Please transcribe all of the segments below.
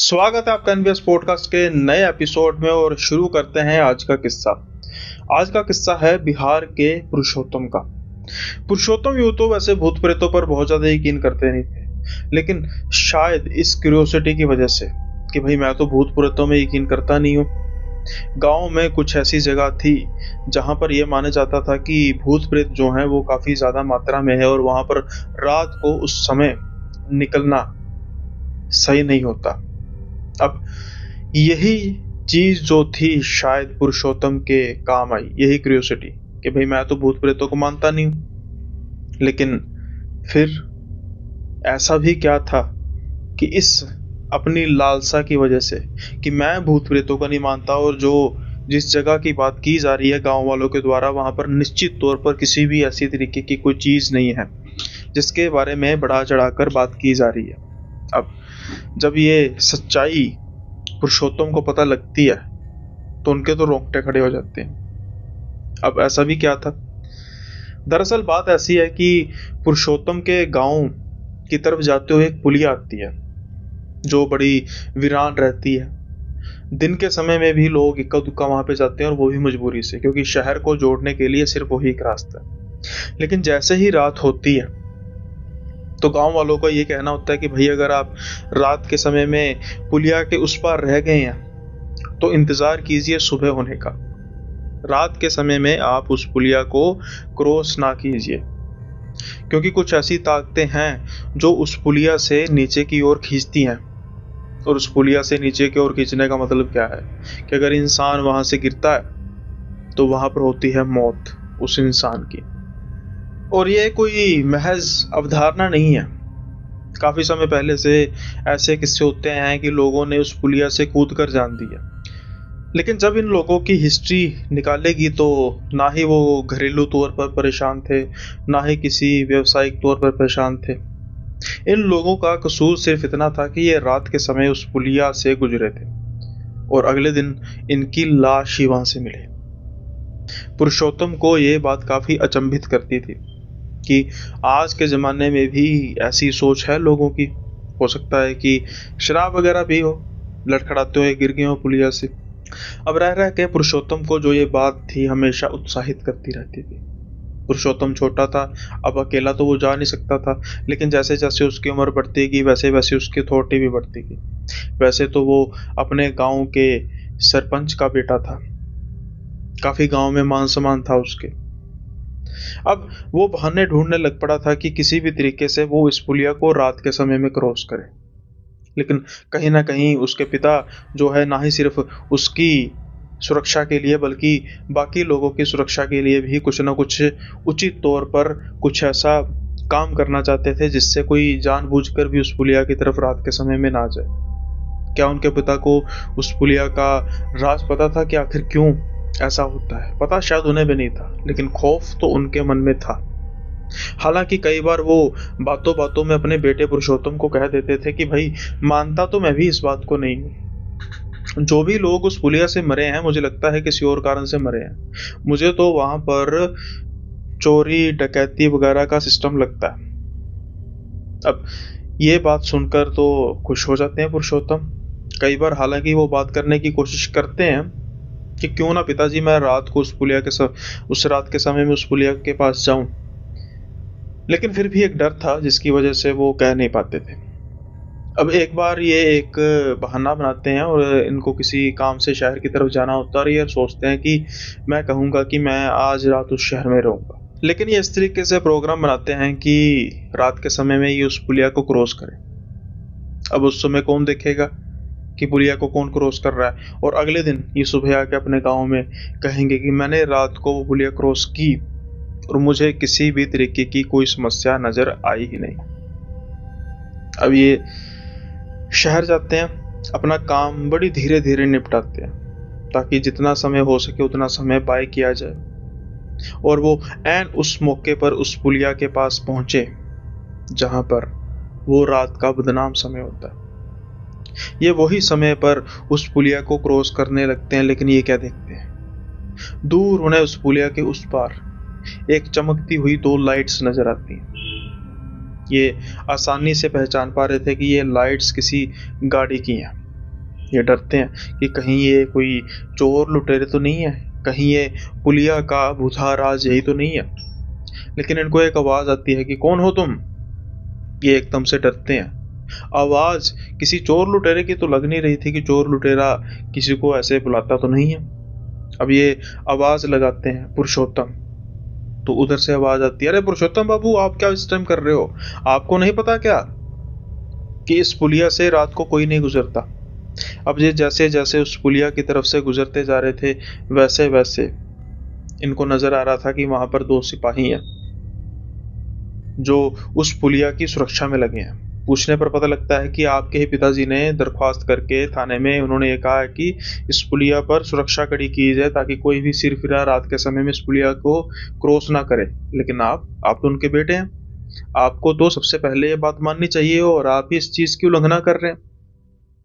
स्वागत है आपका एनबीएस पॉडकास्ट के नए एपिसोड में। और शुरू करते हैं आज का किस्सा। आज का किस्सा है बिहार के पुरुषोत्तम का। पुरुषोत्तम यूं तो वैसे भूत प्रेतों पर बहुत ज्यादा यकीन करते नहीं थे, लेकिन शायद इस क्यूरियोसिटी की वजह से कि भाई मैं तो भूत प्रेतों में यकीन करता नहीं हूँ। गांव में कुछ ऐसी जगह थी जहां पर यह माना जाता था कि भूत प्रेत जो हैं वो काफी ज्यादा मात्रा में है और वहां पर रात को उस समय निकलना सही नहीं होता। अब यही चीज जो थी शायद पुरुषोत्तम के काम आई, यही क्यूरियोसिटी कि भाई मैं तो भूत प्रेतों को मानता नहीं हूं, लेकिन फिर ऐसा भी क्या था कि इस अपनी लालसा की वजह से कि मैं भूत प्रेतों का नहीं मानता और जो जिस जगह की बात की जा रही है गांव वालों के द्वारा वहां पर निश्चित तौर पर किसी भी ऐसी तरीके की कोई चीज नहीं है जिसके बारे में बढ़ा चढ़ाकर बात की जा रही है। अब जब ये सच्चाई पुरुषोत्तम को पता लगती है तो उनके तो रोंगटे खड़े हो जाते हैं। अब ऐसा भी क्या था, दरअसल बात ऐसी है कि पुरुषोत्तम के गांव की तरफ जाते हुए एक पुलिया आती है जो बड़ी वीरान रहती है। दिन के समय में भी लोग इक्का दुक्का वहां पे जाते हैं और वो भी मजबूरी से, क्योंकि शहर को जोड़ने के लिए सिर्फ वही एक रास्ता है। लेकिन जैसे ही रात होती है तो गांव वालों का ये कहना होता है कि भाई अगर आप रात के समय में पुलिया के उस पार रह गए हैं तो इंतजार कीजिए सुबह होने का। रात के समय में आप उस पुलिया को क्रॉस ना कीजिए, क्योंकि कुछ ऐसी ताकतें हैं जो उस पुलिया से नीचे की ओर खींचती हैं। और उस पुलिया से नीचे की ओर खींचने का मतलब क्या है कि अगर इंसान वहां से गिरता है तो वहां पर होती है मौत उस इंसान की। और ये कोई महज अवधारणा नहीं है, काफी समय पहले से ऐसे किस्से होते हैं कि लोगों ने उस पुलिया से कूद कर जान दी है। लेकिन जब इन लोगों की हिस्ट्री निकालेगी तो ना ही वो घरेलू तौर पर परेशान थे, ना ही किसी व्यवसायिक तौर पर परेशान थे। इन लोगों का कसूर सिर्फ इतना था कि ये रात के समय उस पुलिया से गुजरे थे और अगले दिन इनकी लाश ही वहां से मिली। पुरुषोत्तम को ये बात काफी अचंभित करती थी कि आज के ज़माने में भी ऐसी सोच है लोगों की। हो सकता है कि शराब वगैरह भी हो, लड़खड़ाते हुए गिर गए हो पुलिया से। अब रह रह के पुरुषोत्तम को जो ये बात थी हमेशा उत्साहित करती रहती थी। पुरुषोत्तम छोटा था, अब अकेला तो वो जा नहीं सकता था, लेकिन जैसे जैसे उसकी उम्र बढ़ती गई वैसे वैसे उसकी अथॉरिटी भी बढ़ती गई। वैसे तो वो अपने गांव के सरपंच का बेटा था, काफी गांव में मान सम्मान था उसके। अब वो बहाने ढूंढने लग पड़ा था कि किसी भी तरीके से वो इस पुलिया को रात के समय में क्रॉस करे। लेकिन कहीं ना कहीं उसके पिता जो है ना ही सिर्फ उसकी सुरक्षा के लिए बल्कि बाकी लोगों की सुरक्षा के लिए भी कुछ ना कुछ उचित तौर पर कुछ ऐसा काम करना चाहते थे जिससे कोई जानबूझकर भी उस पुलिया की तरफ रात के समय में ना जाए। क्या उनके पिता को उस पुलिया का राज पता था कि आखिर क्यों ऐसा होता है? पता शायद उन्हें भी नहीं था, लेकिन खौफ तो उनके मन में था। हालांकि कई बार वो बातों बातों में अपने बेटे पुरुषोत्तम को कह देते थे कि भाई मानता तो मैं भी इस बात को नहीं हूँ। जो भी लोग उस पुलिया से मरे हैं मुझे लगता है किसी और कारण से मरे हैं। मुझे तो वहां पर चोरी डकैती वगैरह का सिस्टम लगता है। अब ये बात सुनकर तो खुश हो जाते हैं पुरुषोत्तम। कई बार हालांकि वो बात करने की कोशिश करते हैं कि क्यों ना पिताजी मैं रात को उस रात के समय में उस पुलिया के पास जाऊं, लेकिन फिर भी एक डर था जिसकी वजह से वो कह नहीं पाते थे। अब एक बार ये एक बहाना बनाते हैं और इनको किसी काम से शहर की तरफ जाना होता है और ये सोचते हैं कि मैं कहूँगा कि मैं आज रात उस शहर में रहूँगा। लेकिन ये इस तरीके से प्रोग्राम बनाते हैं कि रात के समय में ये उस पुलिया को क्रॉस करें। अब उस समय कौन देखेगा कि पुलिया को कौन क्रॉस कर रहा है, और अगले दिन ये सुबह आके अपने गांव में कहेंगे कि मैंने रात को वो पुलिया क्रॉस की और मुझे किसी भी तरीके की कोई समस्या नजर आई ही नहीं। अब ये शहर जाते हैं, अपना काम बड़ी धीरे धीरे निपटाते हैं ताकि जितना समय हो सके उतना समय बाय किया जाए, और वो ऐन उस मौके पर उस पुलिया के पास पहुंचे जहां पर वो रात का बदनाम समय होता है। ये वही समय पर उस पुलिया को क्रॉस करने लगते हैं, लेकिन ये क्या देखते हैं, दूर उन्हें उस पुलिया के उस पार एक चमकती हुई दो लाइट्स नजर आती हैं। ये आसानी से पहचान पा रहे थे कि ये लाइट्स किसी गाड़ी की हैं। ये डरते हैं कि कहीं ये कोई चोर लुटेरे तो नहीं है, कहीं ये पुलिया का बुझा राज यही तो नहीं है। लेकिन इनको एक आवाज आती है कि कौन हो तुम। ये एकदम से डरते हैं। आवाज किसी चोर लुटेरे की तो लग नहीं रही थी कि चोर लुटेरा किसी को ऐसे बुलाता तो नहीं है। अब ये आवाज लगाते हैं पुरुषोत्तम, तो उधर से आवाज आती है, अरे पुरुषोत्तम बाबू, आप क्या इस टाइम कर रहे हो? आपको नहीं पता क्या कि इस पुलिया से रात को कोई नहीं गुजरता? अब ये जैसे जैसे उस पुलिया की तरफ से गुजरते जा रहे थे, वैसे वैसे इनको नजर आ रहा था कि वहां पर 2 सिपाही हैं जो उस पुलिया की सुरक्षा में लगे हैं। पूछने पर पता लगता है कि आपके ही पिताजी ने दरख्वास्त करके थाने में उन्होंने ये कहा है कि इस पुलिया पर सुरक्षा कड़ी की जाए ताकि कोई भी सिरफिरा रात के समय में इस पुलिया को क्रॉस ना करे। लेकिन आप तो उनके बेटे हैं, आपको तो सबसे पहले ये बात माननी चाहिए और आप ही इस चीज की उल्लंघना कर रहे हैं।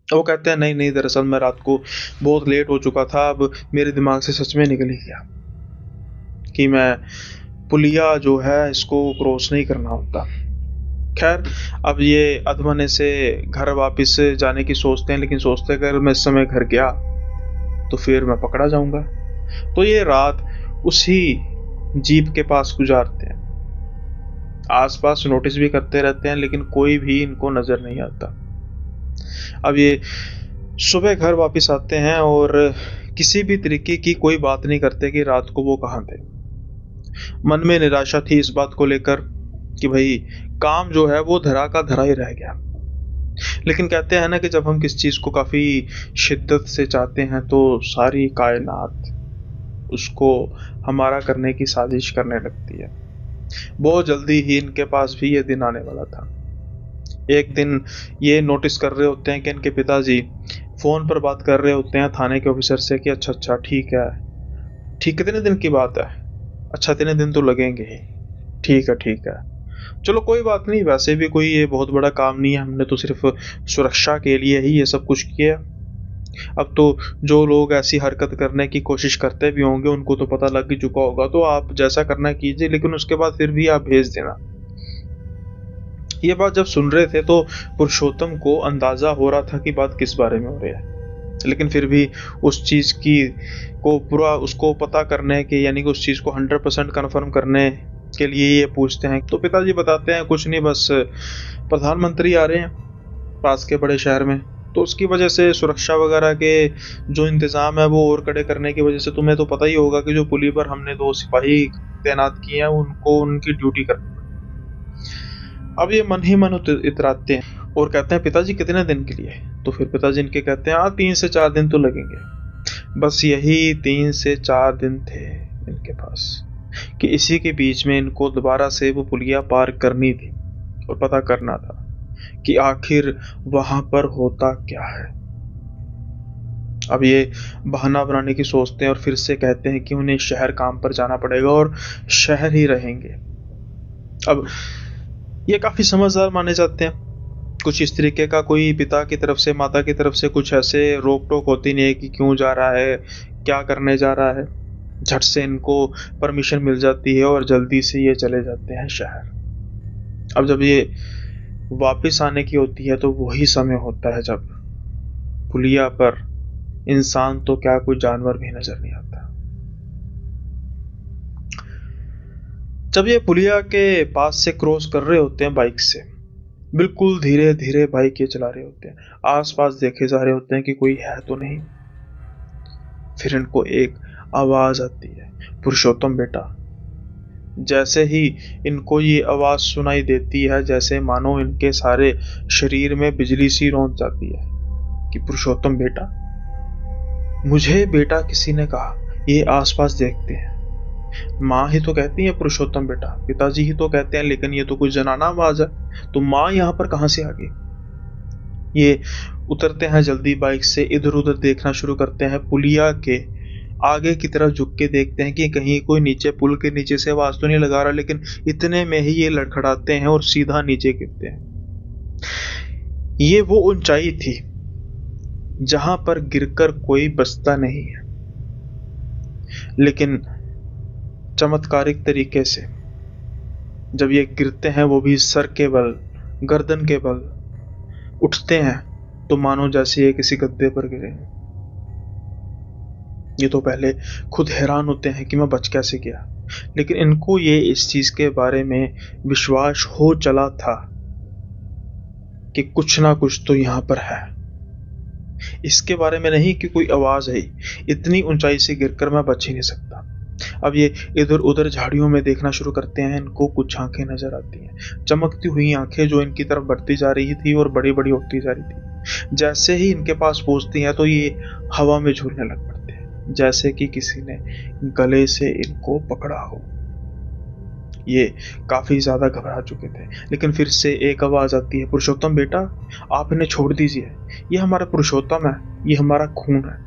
वो कहते हैं, नहीं नहीं, दरअसल मैं रात को बहुत लेट हो चुका था, अब मेरे दिमाग से सच में निकल ही गया कि मैं पुलिया जो है इसको क्रॉस नहीं करना होता। खैर, अब ये अधमने से घर वापस जाने की सोचते हैं, लेकिन सोचते अगर मैं इस समय घर गया तो फिर मैं पकड़ा जाऊंगा। तो ये रात उसी जीप के पास गुजारते हैं। आसपास नोटिस भी करते रहते हैं लेकिन कोई भी इनको नजर नहीं आता। अब ये सुबह घर वापस आते हैं और किसी भी तरीके की कोई बात नहीं करते कि रात को वो कहाँ थे। मन में निराशा थी इस बात को लेकर कि भाई काम जो है वो धरा का धरा ही रह गया। लेकिन कहते हैं ना कि जब हम किस चीज को काफी शिद्दत से चाहते हैं तो सारी कायनात उसको हमारा करने की साजिश करने लगती है। बहुत जल्दी ही इनके पास भी ये दिन आने वाला था। एक दिन ये नोटिस कर रहे होते हैं कि इनके पिताजी फोन पर बात कर रहे होते हैं थाने के ऑफिसर से कि अच्छा अच्छा ठीक है, ठीक, कितने दिन की बात है? अच्छा, 3 दिन तो लगेंगे ही। ठीक है ठीक है, चलो कोई बात नहीं, वैसे भी कोई ये बहुत बड़ा काम नहीं है, हमने तो सिर्फ सुरक्षा के लिए ही ये सब कुछ किया। अब तो जो लोग ऐसी हरकत करने की कोशिश करते भी होंगे उनको तो पता लग ही चुका होगा, तो आप जैसा करना कीजिए, लेकिन उसके बाद फिर भी आप भेज देना। ये बात जब सुन रहे थे तो पुरुषोत्तम को अंदाजा हो रहा था कि बात किस बारे में हो रही है, लेकिन फिर भी उस चीज की को पूरा उसको पता करने के, यानी कि उस चीज को 100% कन्फर्म करने के लिए ये पूछते हैं। तो पिताजी बताते हैं, कुछ नहीं, बस प्रधानमंत्री आ रहे हैं पास के बड़े शहर में, तो उसकी वजह से सुरक्षा वगैरह के जो इंतजाम है वो और कड़े करने की वजह से तुम्हें तो पता ही होगा कि जो पुली पर हमने 2 सिपाही तैनात किए हैं उनको उनकी ड्यूटी करनी। अब ये मन ही मन इतराते हैं और कहते हैं, पिताजी कितने दिन के लिए? तो फिर पिताजी इनके कहते हैं, 3 से 4 दिन तो लगेंगे। बस यही 3 से 4 दिन थे इनके पास कि इसी के बीच में इनको दोबारा से वो पुलिया पार करनी थी और पता करना था कि आखिर वहां पर होता क्या है। अब ये बहाना बनाने की सोचते हैं और फिर से कहते हैं कि उन्हें शहर काम पर जाना पड़ेगा और शहर ही रहेंगे। अब ये काफी समझदार माने जाते हैं। कुछ इस तरीके का कोई पिता की तरफ से, माता की तरफ से कुछ ऐसे रोक टोक होती नहीं है कि क्यों जा रहा है, क्या करने जा रहा है। झट से इनको परमिशन मिल जाती है और जल्दी से ये चले जाते हैं शहर। अब जब ये वापस आने की होती है तो वही समय होता है जब पुलिया पर इंसान तो क्या कोई जानवर भी नजर नहीं आता। जब ये पुलिया के पास से क्रॉस कर रहे होते हैं बाइक से, बिल्कुल धीरे धीरे बाइक ये चला रहे होते हैं, आसपास देखे जा रहे होते हैं कि कोई है तो नहीं। फिर इनको एक आवाज आती है, पुरुषोत्तम बेटा। जैसे ही इनको ये आवाज सुनाई देती है, जैसे मानो इनके सारे शरीर में बिजली सी रौंद जाती है कि पुरुषोत्तम बेटा। मुझे बेटा किसी ने कहा, ये आसपास देखते हैं, माँ ही तो कहती है पुरुषोत्तम बेटा, पिताजी ही तो कहते हैं, लेकिन ये तो कुछ जनाना आवाज है, तो माँ यहाँ पर कहां से आ गई? ये उतरते हैं जल्दी बाइक से, इधर उधर देखना शुरू करते हैं, पुलिया के आगे की तरफ झुक के देखते हैं कि कहीं कोई नीचे पुल के नीचे से आवाज तो नहीं लगा रहा, लेकिन इतने में ही ये लड़खड़ाते हैं और सीधा नीचे गिरते हैं। ये वो ऊंचाई थी जहां पर गिरकर कोई बचता नहीं है, लेकिन चमत्कारिक तरीके से जब ये गिरते हैं, वो भी सर के बल, गर्दन के बल, उठते हैं तो मानो जैसे ये किसी गद्दे पर गिरे। ये तो पहले खुद हैरान होते हैं कि मैं बच कैसे गया, लेकिन इनको ये इस चीज के बारे में विश्वास हो चला था कि कुछ ना कुछ तो यहाँ पर है। इसके बारे में नहीं कि कोई आवाज आई, इतनी ऊंचाई से गिरकर मैं बच ही नहीं सकता। अब ये इधर उधर झाड़ियों में देखना शुरू करते हैं। इनको कुछ आंखें नजर आती हैं, चमकती हुई आंखें जो इनकी तरफ बढ़ती जा रही थी और बड़ी बड़ी होती जा रही थी। जैसे ही इनके पास पहुंचती हैं तो ये हवा में झूलने लग पड़ते हैं, जैसे कि किसी ने गले से इनको पकड़ा हो। ये काफी ज्यादा घबरा चुके थे, लेकिन फिर से एक आवाज आती है, पुरुषोत्तम बेटा, आप इन्हें छोड़ दीजिए। ये हमारा पुरुषोत्तम है, ये हमारा खून है।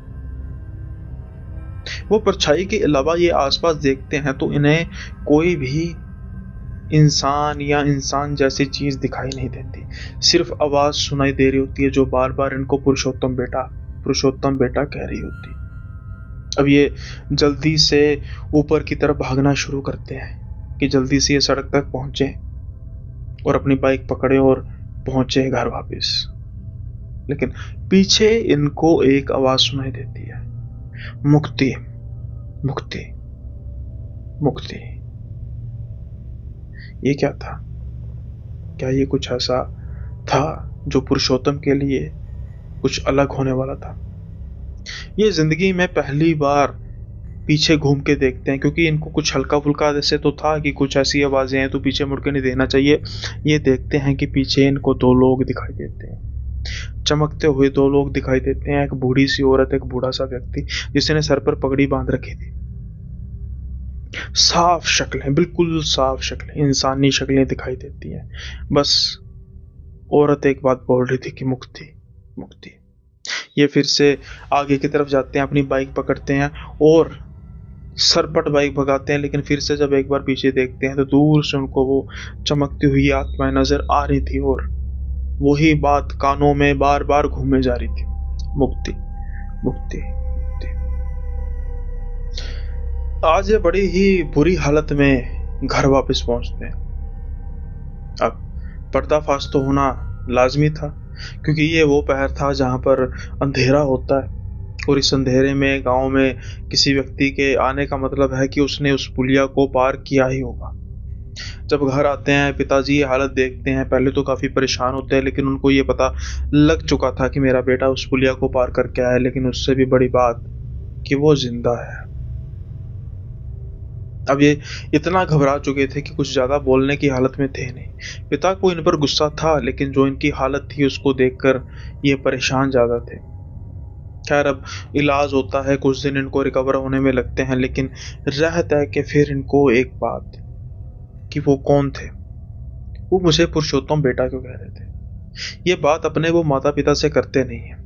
वो परछाई के अलावा ये आसपास देखते हैं तो इन्हें कोई भी इंसान या इंसान जैसी चीज दिखाई नहीं देती। सिर्फ आवाज सुनाई दे रही होती है जो बार बार इनको पुरुषोत्तम बेटा कह रही होती। अब ये जल्दी से ऊपर की तरफ भागना शुरू करते हैं कि जल्दी से ये सड़क तक पहुंचे और अपनी बाइक पकड़े और पहुंचे घर वापस। लेकिन पीछे इनको एक आवाज सुनाई देती है, मुक्ति मुक्ति मुक्ति। ये क्या था? क्या ये कुछ ऐसा था जो पुरुषोत्तम के लिए कुछ अलग होने वाला था? ये जिंदगी में पहली बार पीछे घूम के देखते हैं, क्योंकि इनको कुछ हल्का फुल्का जैसे तो था कि कुछ ऐसी आवाजें हैं तो पीछे मुड़ के नहीं देखना चाहिए। ये देखते हैं कि पीछे इनको दो लोग दिखाई देते हैं, चमकते हुए दो लोग दिखाई देते हैं। एक बूढ़ी सी औरत, एक बूढ़ा सा व्यक्ति जिसने सर पर पगड़ी बांध रखी थी। साफ शक्लें, बिल्कुल साफ शक्लें, इंसानी शक्लें दिखाई देती हैं। बस औरत एक बात बोल रही थी कि मुक्ति मुक्ति। ये फिर से आगे की तरफ जाते हैं, अपनी बाइक पकड़ते हैं और सरपट बाइक भगाते हैं। लेकिन फिर से जब एक बार पीछे देखते हैं तो दूर से उनको वो चमकती हुई आत्माएं नजर आ रही थी और वही बात कानों में बार बार घूमे जा रही थी, मुक्ति मुक्ति मुक्ति। आज ये बड़ी ही बुरी हालत में घर वापस पहुंचते हैं। अब पर्दाफाश तो होना लाजमी था, क्योंकि ये वो पहर था जहां पर अंधेरा होता है और इस अंधेरे में गांव में किसी व्यक्ति के आने का मतलब है कि उसने उस पुलिया को पार किया ही होगा। जब घर आते हैं, पिताजी ये हालत देखते हैं, पहले तो काफी परेशान होते हैं, लेकिन उनको ये पता लग चुका था कि मेरा बेटा उस पुलिया को पार करके आया। लेकिन उससे भी बड़ी बात कि वो जिंदा है। अब ये इतना घबरा चुके थे कि कुछ ज्यादा बोलने की हालत में थे नहीं। पिता को इन पर गुस्सा था, लेकिन जो इनकी हालत थी उसको देखकर ये परेशान ज्यादा थे। खैर, अब इलाज होता है, कुछ दिन इनको रिकवर होने में लगते हैं, लेकिन रहता है कि फिर इनको एक बात कि वो कौन थे, वो मुझे पुरुषोत्तम बेटा क्यों कह रहे थे। ये बात अपने वो माता पिता से करते नहीं है,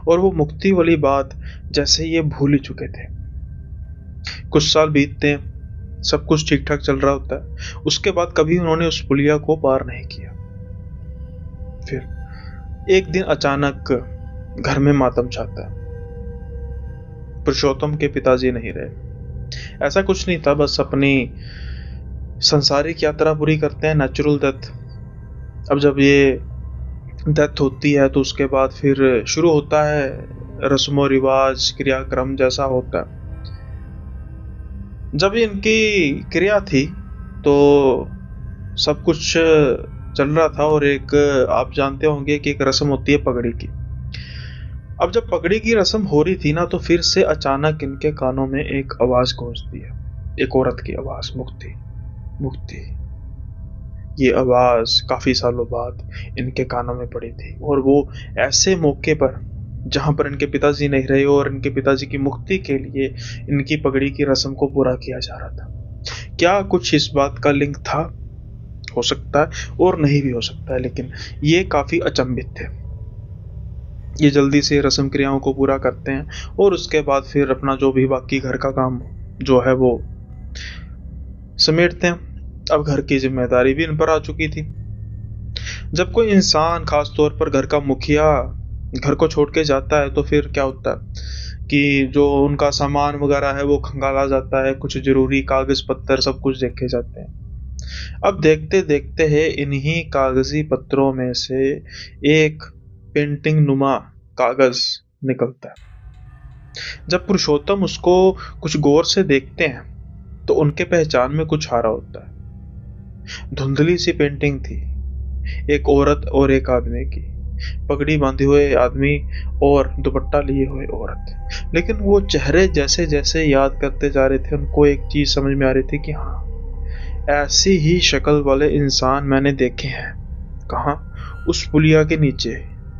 और वो मुक्ति वाली बात जैसे ये भूल ही चुके थे। कुछ साल बीतते हैं, सब कुछ ठीक ठाक चल रहा होता है। उसके बाद कभी उन्होंने उस पुलिया को पार नहीं किया। फिर एक दिन अचानक घर में मातम छाता है। पुरुषोत्तम के पिताजी नहीं रहे। ऐसा कुछ नहीं था, बस अपनी संसारिक यात्रा पूरी करते हैं, नेचुरल डेथ। अब जब ये डेथ होती है तो उसके बाद फिर शुरू होता है रस्मो रिवाज, क्रियाक्रम जैसा होता है। जब इनकी क्रिया थी तो सब कुछ चल रहा था, और एक आप जानते होंगे कि एक रस्म होती है पगड़ी की। अब जब पगड़ी की रस्म हो रही थी ना, तो फिर से अचानक इनके कानों में एक आवाज गूंजती है, एक औरत की आवाज, मुक्ति मुक्ति। ये आवाज काफी सालों बाद इनके कानों में पड़ी थी, और वो ऐसे मौके पर जहां पर इनके पिताजी नहीं रहे और इनके पिताजी की मुक्ति के लिए इनकी पगड़ी की रस्म को पूरा किया जा रहा था। क्या कुछ इस बात का लिंक था? हो सकता है और नहीं भी हो सकता है, लेकिन ये काफी अचंभित थे। ये जल्दी से रस्म क्रियाओं को पूरा करते हैं और उसके बाद फिर अपना जो भी बाकी घर का काम जो है वो समेटते हैं। अब घर की जिम्मेदारी भी इन पर आ चुकी थी। जब कोई इंसान, खास तौर पर घर का मुखिया, घर को छोड़ के जाता है तो फिर क्या होता है कि जो उनका सामान वगैरह है वो खंगाला जाता है, कुछ जरूरी कागज पत्तर सब कुछ देखे जाते हैं। अब देखते देखते है इन्हीं कागजी पत्रों में से एक पेंटिंग नुमा कागज निकलता है। जब पुरुषोत्तम उसको कुछ गौर से देखते हैं तो उनके पहचान में कुछ आ रहा होता है। धुंधली सी पेंटिंग थी, एक औरत और एक आदमी की, पगड़ी बांधे हुए आदमी और दुपट्टा लिए हुए औरत। लेकिन वो चेहरे जैसे जैसे याद करते जा रहे थे, उनको एक चीज समझ में आ रही थी कि हाँ, ऐसी ही शक्ल वाले इंसान मैंने देखे हैं। कहाँ? उस पुलिया के नीचे।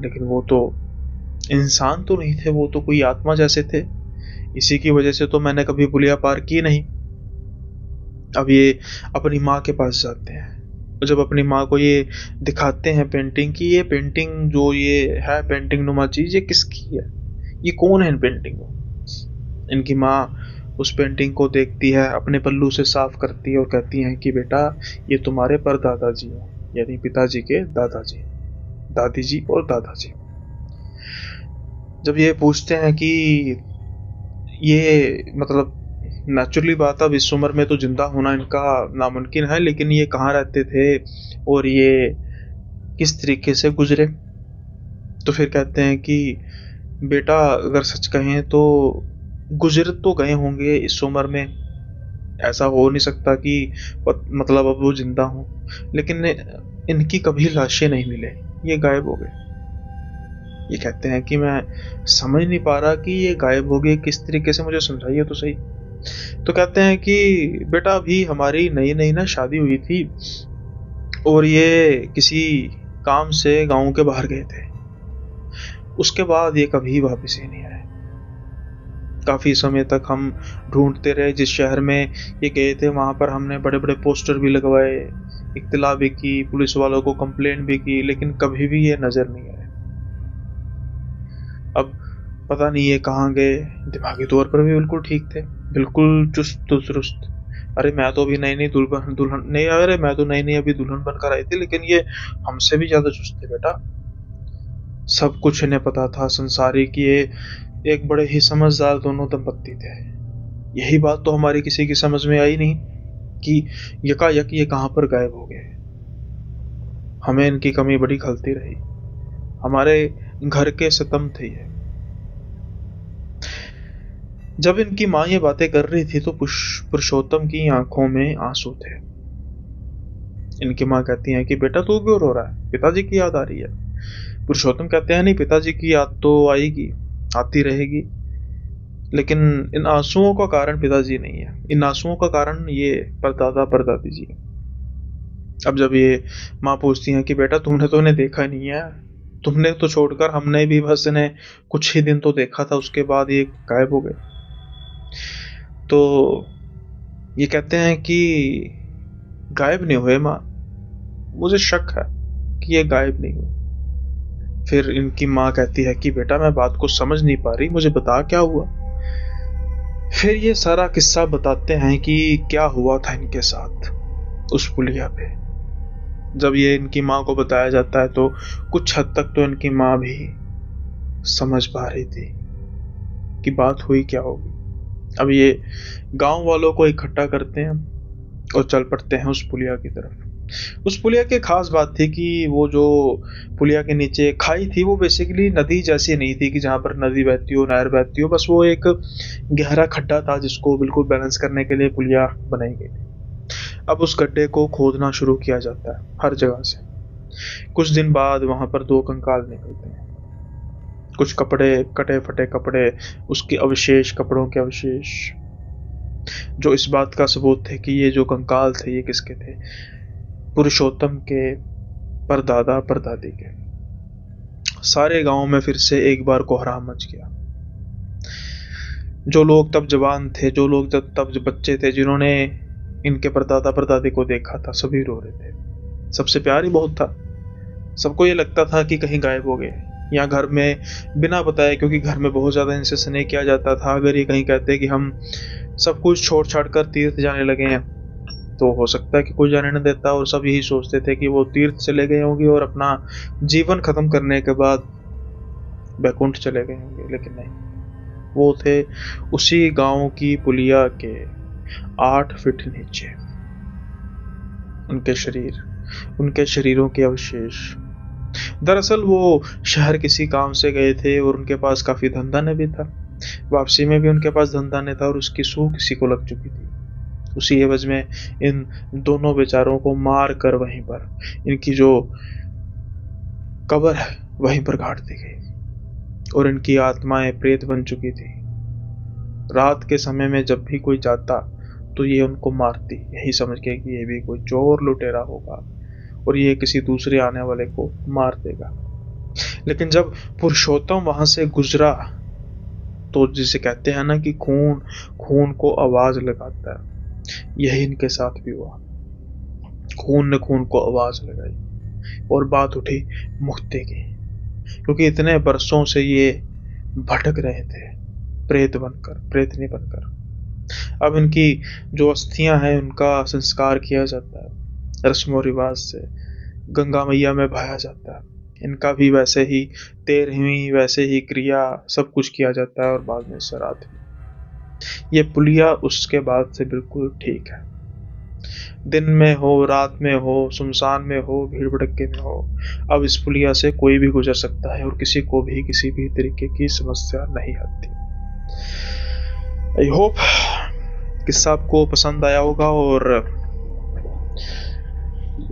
लेकिन वो तो इंसान तो नहीं थे, वो तो कोई आत्मा जैसे थे। इसी की वजह से तो मैंने कभी पुलिया पार की नहीं। अब ये अपनी माँ के पास जाते हैं और जब अपनी माँ को ये दिखाते हैं पेंटिंग की, ये पेंटिंग जो ये है पेंटिंग नुमा चीज, ये किसकी है, ये कौन है इन पेंटिंग को। इनकी माँ उस पेंटिंग को देखती है, अपने पल्लू से साफ करती है और कहती है कि बेटा, ये तुम्हारे परदादा जी हैं, यानी पिताजी के दादाजी, दादी जी और दादाजी। जब ये पूछते हैं कि ये मतलब नेचुरली बात, अब इस उम्र में तो जिंदा होना इनका नामुमकिन है, लेकिन ये कहाँ रहते थे और ये किस तरीके से गुजरे, तो फिर कहते हैं कि बेटा, अगर सच कहें तो गुजर तो गए होंगे इस उम्र में, ऐसा हो नहीं सकता कि मतलब अब वो जिंदा हों, लेकिन इनकी कभी लाशें नहीं मिले, ये गायब हो गए। ये कहते हैं कि मैं समझ नहीं पा रहा कि ये गायब हो गए किस तरीके से, मुझे समझाइए तो सही। तो कहते हैं कि बेटा, अभी हमारी नई नई ना शादी हुई थी और ये किसी काम से गांव के बाहर गए थे। उसके बाद ये कभी वापस ही नहीं आए। काफी समय तक हम ढूंढते रहे, जिस शहर में ये गए थे वहां पर हमने बड़े बड़े पोस्टर भी लगवाए, इत्तला भी की, पुलिस वालों को कंप्लेंट भी की, लेकिन कभी भी ये नजर नहीं आए। अब पता नहीं ये कहाँ गए। दिमागी तौर पर भी बिल्कुल ठीक थे, बिल्कुल चुस्त दुरुस्त। अरे मैं तो अभी नई नई दुल्हन दुल्हन नहीं, अरे मैं तो नई नई अभी दुल्हन बनकर आई थी, लेकिन ये हमसे भी ज्यादा चुस्त थे बेटा। सब कुछ इन्हें पता था संसारी कि ये एक बड़े ही समझदार दोनों दंपत्ति थे। यही बात तो हमारी किसी की समझ में आई नहीं कि यकायक ये कहां पर गायब हो गए। हमें इनकी कमी बड़ी खलती रही, हमारे घर के सितम थे ये। जब इनकी माँ ये बातें कर रही थी तो पुरुषोत्तम की आंखों में आंसू थे। इनकी माँ कहती हैं कि बेटा, तू क्यों रो रहा है, पिताजी की याद आ रही है। पुरुषोत्तम कहते हैं नहीं, पिताजी की याद तो आएगी, आती रहेगी, लेकिन इन आंसुओं का कारण पिताजी नहीं है, इन आंसुओं का कारण ये परदादा परदादी जी है। अब जब ये माँ पूछती हैं कि बेटा, तुमने तो इन्हें देखा नहीं है, तुमने तो छोड़कर, हमने भी बस इन्हें कुछ ही दिन तो देखा था, उसके बाद ये गायब हो गए। तो ये कहते हैं कि गायब नहीं हुए माँ, मुझे शक है कि ये गायब नहीं हुए। फिर इनकी माँ कहती है कि बेटा, मैं बात को समझ नहीं पा रही, मुझे बता क्या हुआ। फिर ये सारा किस्सा बताते हैं कि क्या हुआ था इनके साथ उस पुलिया पे। जब ये इनकी माँ को बताया जाता है तो कुछ हद तक तो इनकी माँ भी समझ पा रही थी कि बात हुई क्या होगी। अब ये गांव वालों को इकट्ठा करते हैं और चल पड़ते हैं उस पुलिया की तरफ। उस पुलिया की खास बात थी कि वो जो पुलिया के नीचे खाई थी, वो बेसिकली नदी जैसी नहीं थी कि जहाँ पर नदी बहती हो, नहर बहती हो, बस वो एक गहरा खड्डा था जिसको बिल्कुल बैलेंस करने के लिए पुलिया बनाई गई थी। अब उस गड्ढे को खोदना शुरू किया जाता है हर जगह से। कुछ दिन बाद वहां पर दो कंकाल निकलते हैं, कुछ कपड़े, कटे फटे कपड़े, उसके अवशेष, कपड़ों के अवशेष, जो इस बात का सबूत थे कि ये जो कंकाल थे ये किसके थे, पुरुषोत्तम के परदादा परदादी के। सारे गांव में फिर से एक बार कोहराम मच गया। जो लोग तब जवान थे, जो लोग तब बच्चे थे, जिन्होंने इनके परदादा परदादी को देखा था, सभी रो रहे थे। सबसे प्यार ही बहुत था, सबको ये लगता था कि कहीं गायब हो गए, या घर में बिना बताए, क्योंकि घर में बहुत ज्यादा इनसे स्नेह किया जाता था। अगर ये कहीं कहते कि हम सब कुछ छोड़ छाड़ कर तीर्थ जाने लगे हैं, तो हो सकता है कि कोई जाने न देता, और सब यही सोचते थे कि वो तीर्थ चले गए होंगे और अपना जीवन खत्म करने के बाद बैकुंठ चले गए होंगे। लेकिन नहीं, वो थे उसी गांव की पुलिया के 8 फीट नीचे। उनके शरीर, उनके शरीरों के अवशेष दरअसल वो शहर किसी काम से गए थे और उनके पास काफ़ी धंधा नहीं भी था। वापसी में भी उनके पास धंधा नहीं था और उसकी सूह किसी को लग चुकी थी। उसी एवज में इन दोनों बेचारों को मार कर वहीं पर इनकी जो कब्र है वहीं पर गाड़ दी गई और इनकी आत्माएं प्रेत बन चुकी थी। रात के समय में जब भी कोई जाता तो ये उनको मारती, यही समझ के कि ये भी कोई चोर लुटेरा होगा और ये किसी दूसरे आने वाले को मार देगा। लेकिन जब पुरुषोत्तम वहां से गुजरा तो जिसे कहते हैं ना कि खून खून को आवाज लगाता है, यही इनके साथ भी हुआ। खून ने खून को आवाज लगाई और बात उठी मुक्ति की, क्योंकि इतने बरसों से ये भटक रहे थे प्रेत बनकर, प्रेतनी बनकर। अब इनकी जो अस्थियां हैं उनका संस्कार किया जाता है रस्मों रिवाज से, गंगा मैया में बहाया जाता है। इनका भी वैसे ही 13वीं वैसे ही क्रिया सब कुछ किया जाता है और बाद में श्राद्ध भी। ये पुलिया उसके बाद से बिल्कुल ठीक है। दिन में हो, रात में हो, सुनसान में हो, भीड़ भड़के में हो, अब इस पुलिया से कोई भी गुजर सकता है और किसी को भी किसी भी तरीके की समस्या नहीं आती। आई होप किस्सा आपको पसंद आया होगा और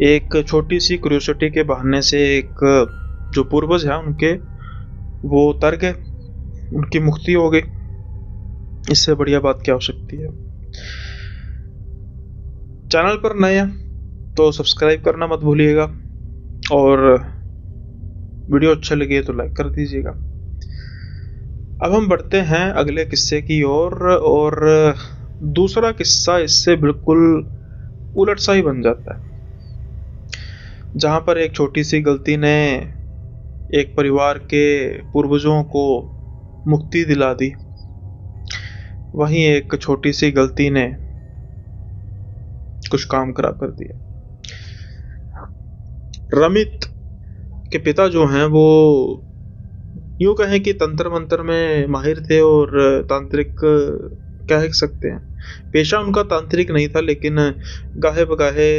एक छोटी सी क्यूरियोसिटी के बहाने से एक जो पूर्वज है उनके वो तर गए, उनकी मुक्ति हो गई। इससे बढ़िया बात क्या हो सकती है। चैनल पर नए हैं तो सब्सक्राइब करना मत भूलिएगा और वीडियो अच्छा लगे तो लाइक कर दीजिएगा। अब हम बढ़ते हैं अगले किस्से की ओर और दूसरा किस्सा इससे बिल्कुल उलट सा ही बन जाता है। जहां पर एक छोटी सी गलती ने एक परिवार के पूर्वजों को मुक्ति दिला दी, वहीं एक छोटी सी गलती ने कुछ काम खराब कर दिया। रमित के पिता जो हैं वो यूं कहें कि तंत्र मंत्र में माहिर थे और तांत्रिक कह सकते हैं। पेशा उनका तांत्रिक नहीं था, लेकिन गाहे बगाहे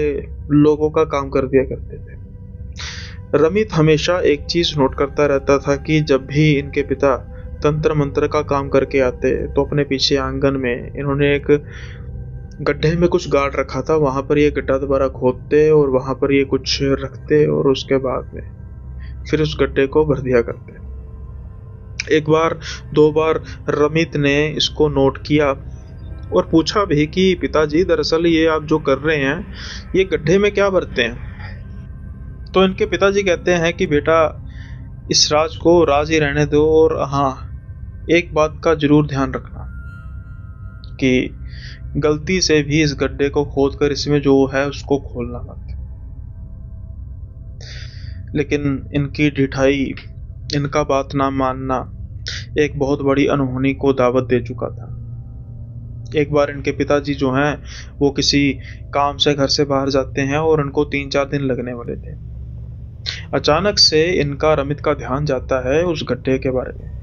लोगों का काम कर दिया करते थे। रमित हमेशा एक चीज नोट करता रहता था कि जब भी इनके पिता तंत्र मंत्र का काम करके आते तो अपने पीछे आंगन में इन्होंने एक गड्ढे में कुछ गाड़ रखा था, वहां पर ये गड्ढा दोबारा खोदते और वहां पर ये कुछ रखते और उसके बाद में फिर उस गड्ढे को भर दिया करते। एक बार दो बार रमित ने इसको नोट किया और पूछा भी कि पिताजी दरअसल ये आप जो कर रहे हैं ये गड्ढे में क्या भरते हैं। तो इनके पिताजी कहते हैं कि बेटा इस राज को राज ही रहने दो और हाँ एक बात का जरूर ध्यान रखना कि गलती से भी इस गड्ढे को खोदकर इसमें जो है उसको खोलना मत। लेकिन इनकी ढिठाई, इनका बात ना मानना एक बहुत बड़ी अनहोनी को दावत दे चुका था। एक बार इनके पिताजी जो हैं वो किसी काम से घर से बाहर जाते हैं और उनको 3-4 दिन लगने वाले थे। अचानक से इनका रमित का ध्यान जाता है उस गड्ढे के बारे में।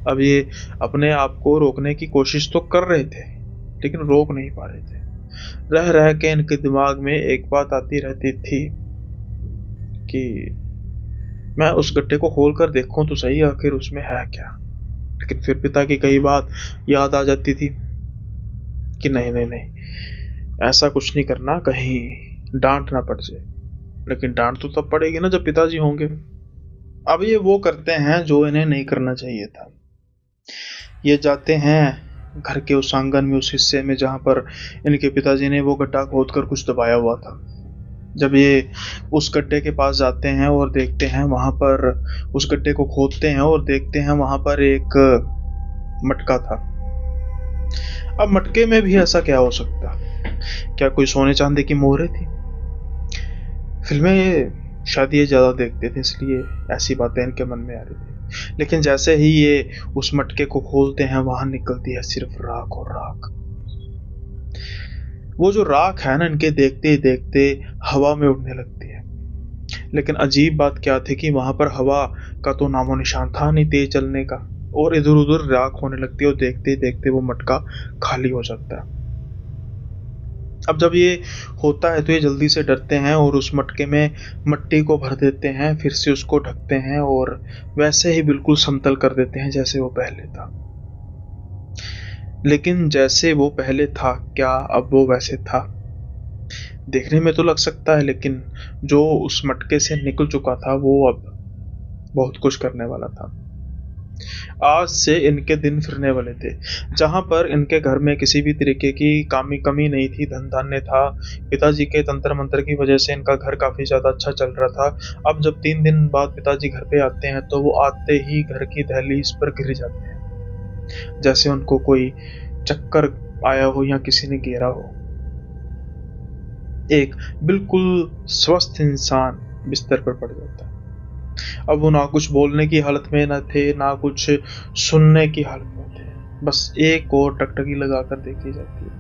अब ये अपने आप को रोकने की कोशिश तो कर रहे थे लेकिन रोक नहीं पा रहे थे। रह रह के इनके दिमाग में एक बात आती रहती थी कि मैं उस गड्ढे को खोल कर देखूं तो सही आखिर उसमें है क्या। लेकिन फिर पिता की कई बात याद आ जाती थी कि नहीं नहीं नहीं ऐसा कुछ नहीं करना, कहीं डांट ना पड़ जाए। लेकिन डांट तो तब पड़ेगी ना जब पिताजी होंगे। अब ये वो करते हैं जो इन्हें नहीं करना चाहिए था। ये जाते हैं घर के उस आंगन में, उस हिस्से में जहां पर इनके पिताजी ने वो गड्ढा खोद कर कुछ दबाया हुआ था। जब ये उस गड्ढे के पास जाते हैं और देखते हैं वहां पर, उस गड्ढे को खोदते हैं और देखते हैं वहां पर एक मटका था। अब मटके में भी ऐसा क्या हो सकता, क्या कोई सोने चांदी की मोहरें थी। फिल्में शायद ये ज्यादा देखते थे इसलिए ऐसी बातें इनके मन में आ रही थी। लेकिन जैसे ही ये उस मटके को खोलते हैं वहां निकलती है सिर्फ राख और राख। वो जो राख है ना इनके देखते ही देखते हवा में उड़ने लगती है। लेकिन अजीब बात क्या थी कि वहां पर हवा का तो नामो निशान था नहीं तेज चलने का, और इधर उधर राख होने लगती है और देखते ही देखते वो मटका खाली हो जाता है। अब जब ये होता है तो ये जल्दी से डरते हैं और उस मटके में मिट्टी को भर देते हैं, फिर से उसको ढकते हैं और वैसे ही बिल्कुल समतल कर देते हैं जैसे वो पहले था। लेकिन जैसे वो पहले था, क्या अब वो वैसे था? देखने में तो लग सकता है, लेकिन जो उस मटके से निकल चुका था वो अब बहुत कुछ करने वाला था। आज से इनके दिन फिरने वाले थे, जहाँ पर इनके घर में किसी भी तरीके की कमी नहीं थी, धन धान्य था। पिताजी के तंत्र मंत्र की वजह से इनका घर काफी ज्यादा अच्छा चल रहा था। अब जब 3 दिन बाद पिताजी घर पे आते हैं तो वो आते ही घर की दहलीज पर गिर जाते हैं, जैसे उनको कोई चक्कर आया हो या किसी ने घेरा हो। एक बिल्कुल स्वस्थ इंसान बिस्तर पर पड़ जाता है। अब वो ना कुछ बोलने की हालत में न थे, ना कुछ सुनने की हालत में थे। बस एक और टकटकी लगाकर देखी जाती है।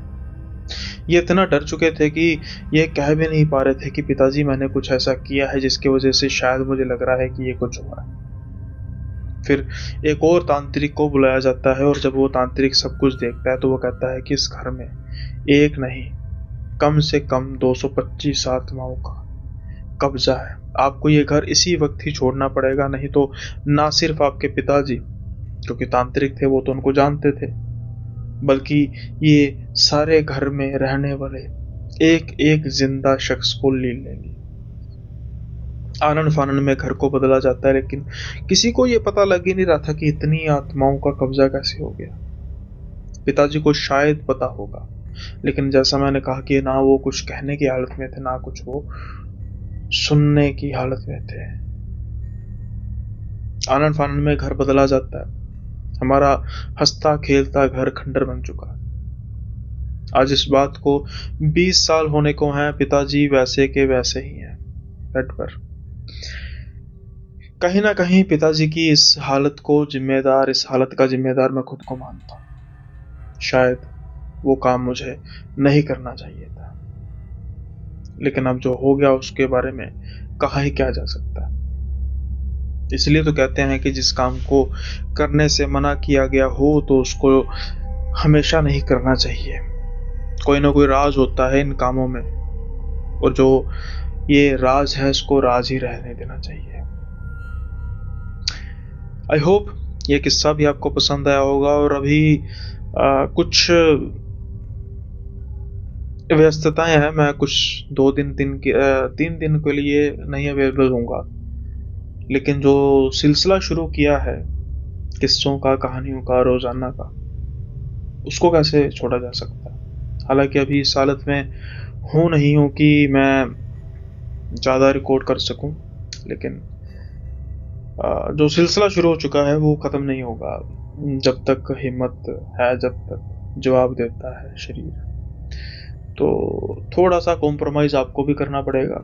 ये इतना डर चुके थे कि ये कह भी नहीं पा रहे थे कि पिताजी मैंने कुछ ऐसा किया है जिसकी वजह से शायद मुझे लग रहा है कि ये कुछ हुआ है। फिर एक और तांत्रिक को बुलाया जाता है और जब वो तांत्रिक सब कुछ देखता है तो वो कहता है कि इस घर में एक नहीं, कम से कम 225 आत्माओं का कब्जा है। आपको ये घर इसी वक्त ही छोड़ना पड़ेगा, नहीं तो ना सिर्फ आपके पिताजी, क्योंकि तांत्रिक थे वो तो उनको जानते थे, बल्कि ये सारे घर में रहने वाले एक एक जिंदा शख्स को ले लेंगे। आनन फानन में घर को बदला जाता है, लेकिन किसी को ये पता लग ही नहीं रहा था कि इतनी आत्माओं का कब्जा कैसे हो गया। पिताजी को शायद पता होगा, लेकिन जैसा मैंने कहा कि ना वो कुछ कहने की हालत में थे, ना कुछ वो सुनने की हालत में थे। आनन फानन में घर बदला जाता है। हमारा हंसता खेलता घर खंडर बन चुका है। आज इस बात को 20 साल होने को हैं। पिताजी वैसे के वैसे ही हैं, बेड पर। कहीं ना कहीं पिताजी की इस हालत का जिम्मेदार मैं खुद को मानता हूँ। शायद वो काम मुझे नहीं करना चाहिए था, लेकिन अब जो हो गया उसके बारे में कहा ही क्या जा सकता है। इसलिए तो कहते हैं कि जिस काम को करने से मना किया गया हो तो उसको हमेशा नहीं करना चाहिए। कोई ना कोई राज होता है इन कामों में, और जो ये राज है इसको राज ही रहने देना चाहिए। आई होप ये किस्सा भी आपको पसंद आया होगा। और अभी कुछ व्यस्तताएं हैं, मैं कुछ 3 दिन के लिए नहीं अवेलेबल होऊंगा, लेकिन जो सिलसिला शुरू किया है किस्सों का, कहानियों का, रोजाना का, उसको कैसे छोड़ा जा सकता है। हालांकि अभी इस हालत में नहीं हूँ कि मैं ज़्यादा रिकॉर्ड कर सकूं, लेकिन जो सिलसिला शुरू हो चुका है वो ख़त्म नहीं होगा जब तक हिम्मत है, जब तक जवाब देता है शरीर। तो थोड़ा सा कॉम्प्रोमाइज़ आपको भी करना पड़ेगा।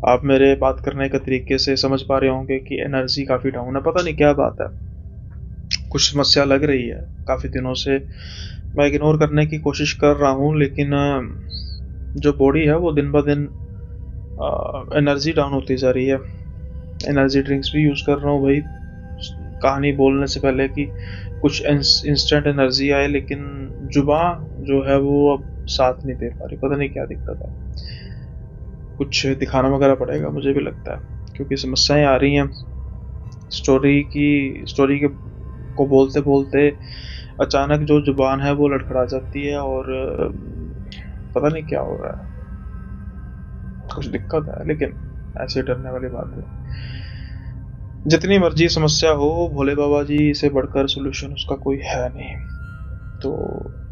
आप मेरे बात करने के तरीके से समझ पा रहे होंगे कि एनर्जी काफ़ी डाउन है। पता नहीं क्या बात है, कुछ समस्या लग रही है। काफ़ी दिनों से मैं इग्नोर करने की कोशिश कर रहा हूँ, लेकिन जो बॉडी है वो दिन ब दिन एनर्जी डाउन होती जा रही है। एनर्जी ड्रिंक्स भी यूज़ कर रहा हूँ भाई, कहानी बोलने से पहले कि कुछ इंस्टेंट एनर्जी आए, लेकिन जुबान जो है वो अब साथ नहीं दे पा रही। पता नहीं क्या दिक्कत है, कुछ दिखाना वगैरह पड़ेगा मुझे भी लगता है, क्योंकि समस्याएं आ रही हैं। स्टोरी के को बोलते बोलते अचानक जो जुबान है वो लड़खड़ा जाती है और पता नहीं क्या हो रहा है, कुछ दिक्कत है। लेकिन ऐसे डरने वाली बात है, जितनी मर्जी समस्या हो, भोले बाबा जी से बढ़कर सोल्यूशन उसका कोई है नहीं। तो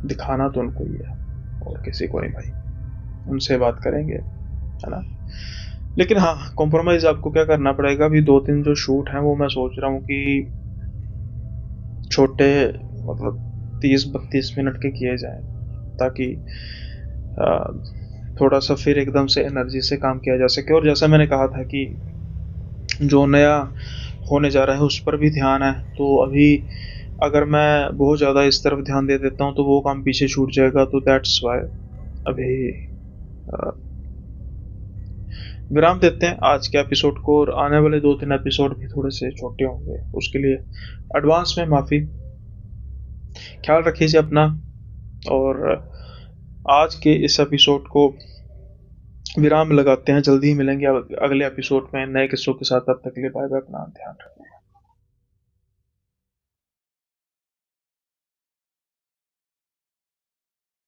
दिखाना तो उनको ही है और किसी को नहीं भाई, उनसे बात करेंगे, है ना। लेकिन हाँ, कॉम्प्रोमाइज़ आपको क्या करना पड़ेगा। अभी 2-3 जो शूट हैं वो मैं सोच रहा हूँ कि छोटे, मतलब 30-32 मिनट के किए जाएं, ताकि थोड़ा सा फिर एकदम से एनर्जी से काम किया जा सके। और जैसा मैंने कहा था कि जो नया होने जा रहा है उस पर भी ध्यान है। तो अभी अगर मैं बहुत ज़्यादा इस तरफ ध्यान दे देता हूँ तो वो काम पीछे छूट जाएगा। तो दैट्स वाई अभी विराम देते हैं आज के एपिसोड को, और आने वाले 2-3 एपिसोड भी थोड़े से छोटे होंगे, उसके लिए एडवांस में माफ़ी। ख्याल रखिए अपना, और आज के इस एपिसोड को विराम लगाते हैं। जल्दी ही मिलेंगे अगले एपिसोड में नए किस्सों के साथ। तब तक के लिए बाय बाय, अपना ध्यान रखें।